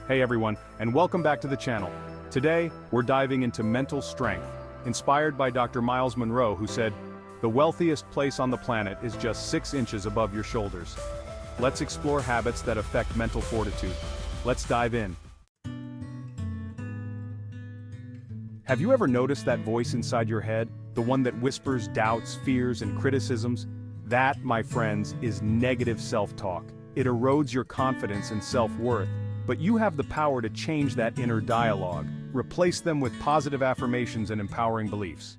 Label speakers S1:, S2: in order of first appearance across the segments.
S1: Hey everyone, and welcome back to the channel. Today, we're diving into mental strength, inspired by Dr. Myles Munroe, who said, "The wealthiest place on the planet is just 6 inches above your shoulders." Let's explore habits that affect mental fortitude. Let's dive in. Have you ever noticed that voice inside your head, the one that whispers doubts, fears, and criticisms? That, my friends, is negative self-talk. It erodes your confidence and self-worth, but you have the power to change that inner dialogue. Replace them with positive affirmations and empowering beliefs.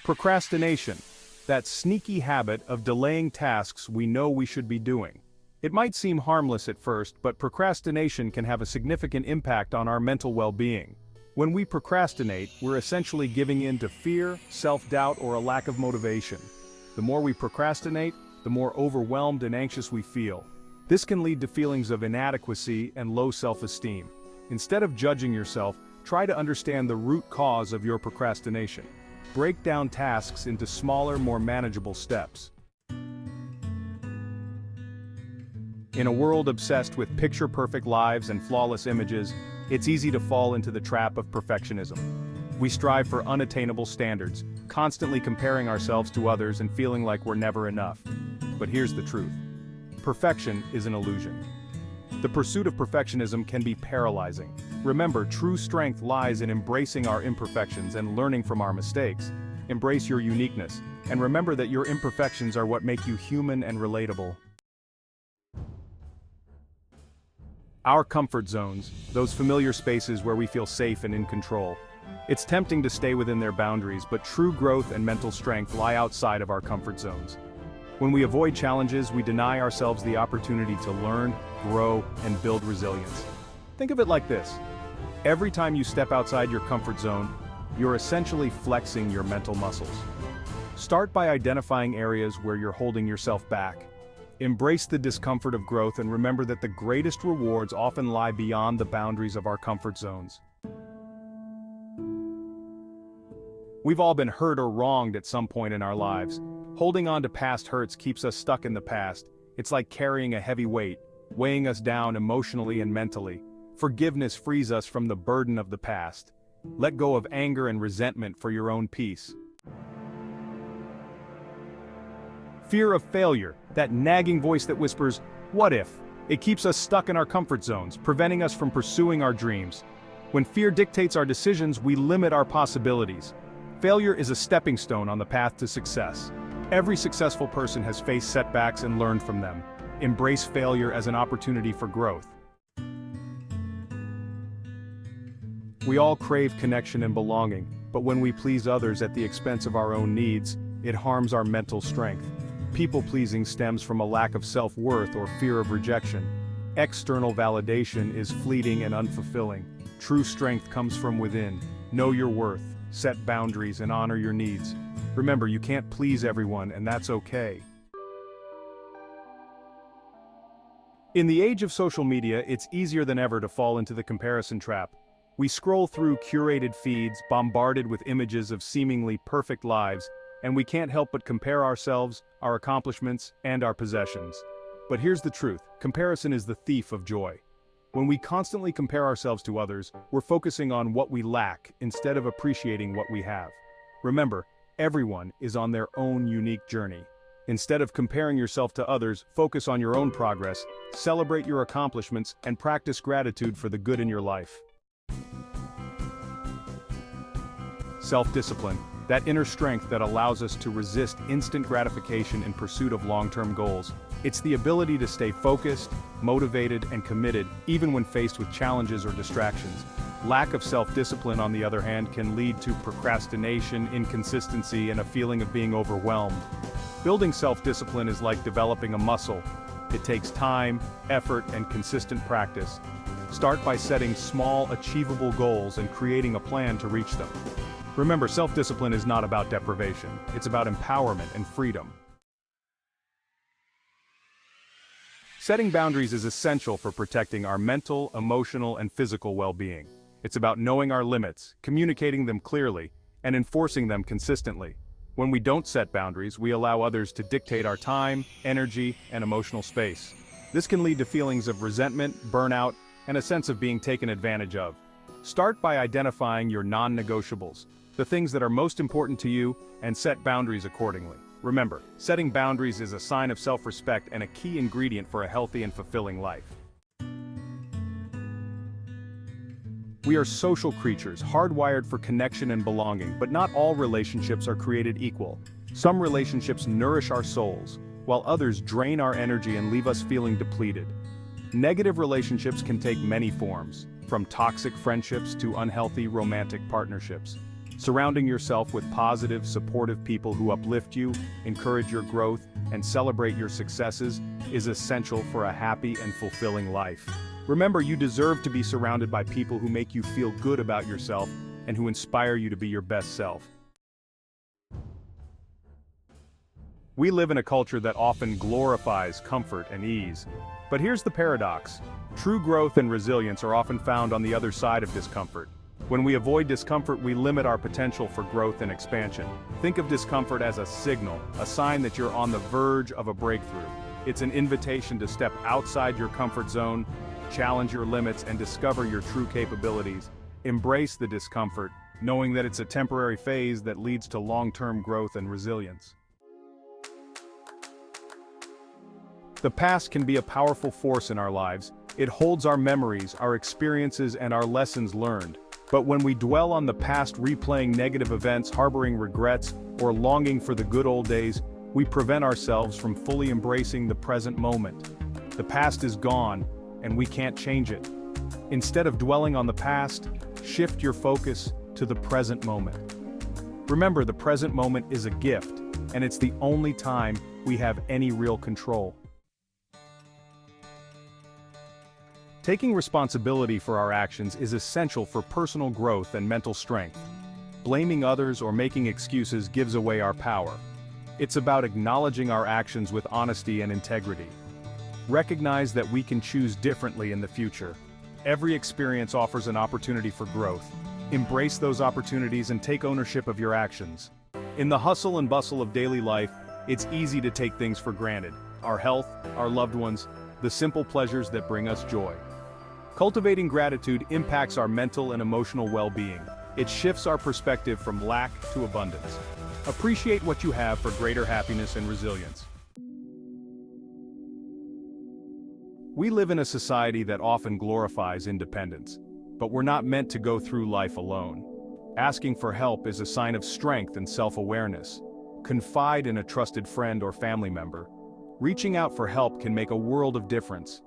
S1: Procrastination, that sneaky habit of delaying tasks we know we should be doing. It might seem harmless at first, but procrastination can have a significant impact on our mental well-being. When we procrastinate, we're essentially giving in to fear, self-doubt, or a lack of motivation. The more we procrastinate, the more overwhelmed and anxious we feel. This can lead to feelings of inadequacy and low self-esteem. Instead of judging yourself, try to understand the root cause of your procrastination. Break down tasks into smaller, more manageable steps. In a world obsessed with picture-perfect lives and flawless images, it's easy to fall into the trap of perfectionism. We strive for unattainable standards, constantly comparing ourselves to others and feeling like we're never enough. But here's the truth. Perfection is an illusion. The pursuit of perfectionism can be paralyzing. Remember, true strength lies in embracing our imperfections and learning from our mistakes. Embrace your uniqueness, and remember that your imperfections are what make you human and relatable. Our comfort zones, those familiar spaces where we feel safe and in control. It's tempting to stay within their boundaries, but true growth and mental strength lie outside of our comfort zones. When we avoid challenges, we deny ourselves the opportunity to learn, grow, and build resilience. Think of it like this. Every time you step outside your comfort zone, you're essentially flexing your mental muscles. Start by identifying areas where you're holding yourself back. Embrace the discomfort of growth and remember that the greatest rewards often lie beyond the boundaries of our comfort zones. We've all been hurt or wronged at some point in our lives. Holding on to past hurts keeps us stuck in the past. It's like carrying a heavy weight, weighing us down emotionally and mentally. Forgiveness frees us from the burden of the past. Let go of anger and resentment for your own peace. Fear of failure, that nagging voice that whispers, "What if?" It keeps us stuck in our comfort zones, preventing us from pursuing our dreams. When fear dictates our decisions, we limit our possibilities. Failure is a stepping stone on the path to success. Every successful person has faced setbacks and learned from them. Embrace failure as an opportunity for growth. We all crave connection and belonging, but when we please others at the expense of our own needs, it harms our mental strength. People-pleasing stems from a lack of self-worth or fear of rejection. External validation is fleeting and unfulfilling. True strength comes from within. Know your worth, set boundaries, and honor your needs. Remember, you can't please everyone, and that's okay. In the age of social media, it's easier than ever to fall into the comparison trap. We scroll through curated feeds, bombarded with images of seemingly perfect lives, and we can't help but compare ourselves, our accomplishments, and our possessions. But here's the truth, comparison is the thief of joy. When we constantly compare ourselves to others, we're focusing on what we lack instead of appreciating what we have. Remember, everyone is on their own unique journey. Instead of comparing yourself to others, focus on your own progress, celebrate your accomplishments, and practice gratitude for the good in your life. Self-discipline, that inner strength that allows us to resist instant gratification in pursuit of long-term goals. It's the ability to stay focused, motivated, and committed, even when faced with challenges or distractions. Lack of self-discipline, on the other hand, can lead to procrastination, inconsistency, and a feeling of being overwhelmed. Building self-discipline is like developing a muscle. It takes time, effort, and consistent practice. Start by setting small, achievable goals and creating a plan to reach them. Remember, self-discipline is not about deprivation. It's about empowerment and freedom. Setting boundaries is essential for protecting our mental, emotional, and physical well-being. It's about knowing our limits, communicating them clearly, and enforcing them consistently. When we don't set boundaries, we allow others to dictate our time, energy, and emotional space. This can lead to feelings of resentment, burnout, and a sense of being taken advantage of. Start by identifying your non-negotiables, the things that are most important to you, and set boundaries accordingly. Remember, setting boundaries is a sign of self-respect and a key ingredient for a healthy and fulfilling life. We are social creatures, hardwired for connection and belonging, but not all relationships are created equal. Some relationships nourish our souls, while others drain our energy and leave us feeling depleted. Negative relationships can take many forms, from toxic friendships to unhealthy romantic partnerships. Surrounding yourself with positive, supportive people who uplift you, encourage your growth, and celebrate your successes is essential for a happy and fulfilling life. Remember, you deserve to be surrounded by people who make you feel good about yourself and who inspire you to be your best self. We live in a culture that often glorifies comfort and ease. But here's the paradox. True growth and resilience are often found on the other side of discomfort. When we avoid discomfort, we limit our potential for growth and expansion. Think of discomfort as a signal, a sign that you're on the verge of a breakthrough. It's an invitation to step outside your comfort zone, challenge your limits, and discover your true capabilities. Embrace the discomfort, knowing that it's a temporary phase that leads to long-term growth and resilience. The past can be a powerful force in our lives. It holds our memories, our experiences, and our lessons learned. But when we dwell on the past, replaying negative events, harboring regrets, or longing for the good old days, we prevent ourselves from fully embracing the present moment. The past is gone, and we can't change it. Instead of dwelling on the past, shift your focus to the present moment. Remember, the present moment is a gift, and it's the only time we have any real control. Taking responsibility for our actions is essential for personal growth and mental strength. Blaming others or making excuses gives away our power. It's about acknowledging our actions with honesty and integrity. Recognize that we can choose differently in the future. Every experience offers an opportunity for growth. Embrace those opportunities and take ownership of your actions. In the hustle and bustle of daily life, it's easy to take things for granted. Our health, our loved ones, the simple pleasures that bring us joy. Cultivating gratitude impacts our mental and emotional well-being. It shifts our perspective from lack to abundance. Appreciate what you have for greater happiness and resilience. We live in a society that often glorifies independence, but we're not meant to go through life alone. Asking for help is a sign of strength and self-awareness. Confide in a trusted friend or family member. Reaching out for help can make a world of difference.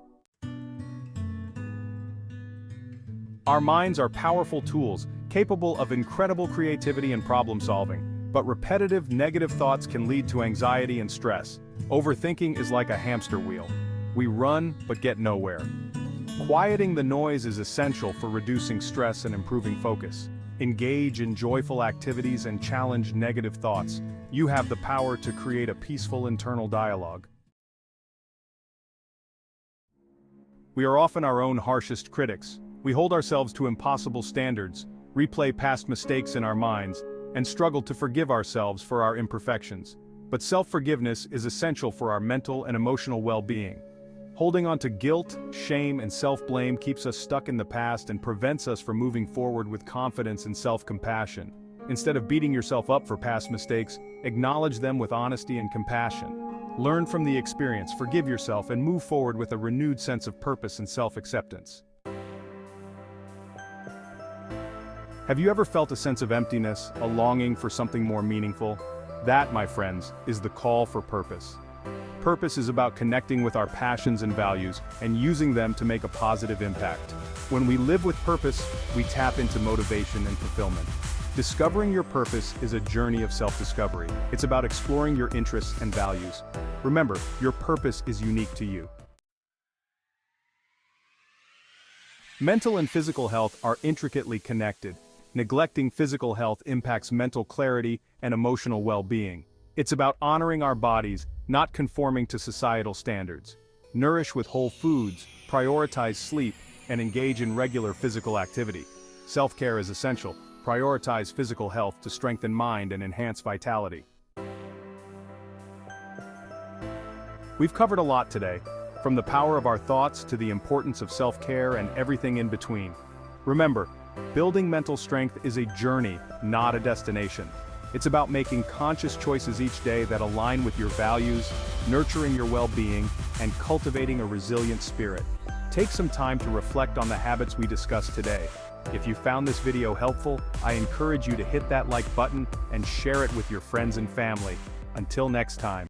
S1: Our minds are powerful tools, capable of incredible creativity and problem-solving, but repetitive negative thoughts can lead to anxiety and stress. Overthinking is like a hamster wheel. We run, but get nowhere. Quieting the noise is essential for reducing stress and improving focus. Engage in joyful activities and challenge negative thoughts. You have the power to create a peaceful internal dialogue. We are often our own harshest critics. We hold ourselves to impossible standards, replay past mistakes in our minds, and struggle to forgive ourselves for our imperfections. But self-forgiveness is essential for our mental and emotional well-being. Holding on to guilt, shame, and self-blame keeps us stuck in the past and prevents us from moving forward with confidence and self-compassion. Instead of beating yourself up for past mistakes, acknowledge them with honesty and compassion. Learn from the experience, forgive yourself, and move forward with a renewed sense of purpose and self-acceptance. Have you ever felt a sense of emptiness, a longing for something more meaningful? That, my friends, is the call for purpose. Purpose is about connecting with our passions and values and using them to make a positive impact. When we live with purpose, we tap into motivation and fulfillment. Discovering your purpose is a journey of self-discovery. It's about exploring your interests and values. Remember, your purpose is unique to you. Mental and physical health are intricately connected. Neglecting physical health impacts mental clarity and emotional well-being. It's about honoring our bodies, not conforming to societal standards. Nourish with whole foods, prioritize sleep, and engage in regular physical activity. Self-care is essential. Prioritize physical health to strengthen mind and enhance vitality. We've covered a lot today, from the power of our thoughts to the importance of self-care and everything in between. Remember, building mental strength is a journey, not a destination. It's about making conscious choices each day that align with your values, nurturing your well-being, and cultivating a resilient spirit. Take some time to reflect on the habits we discussed today. If you found this video helpful, I encourage you to hit that like button and share it with your friends and family. Until next time.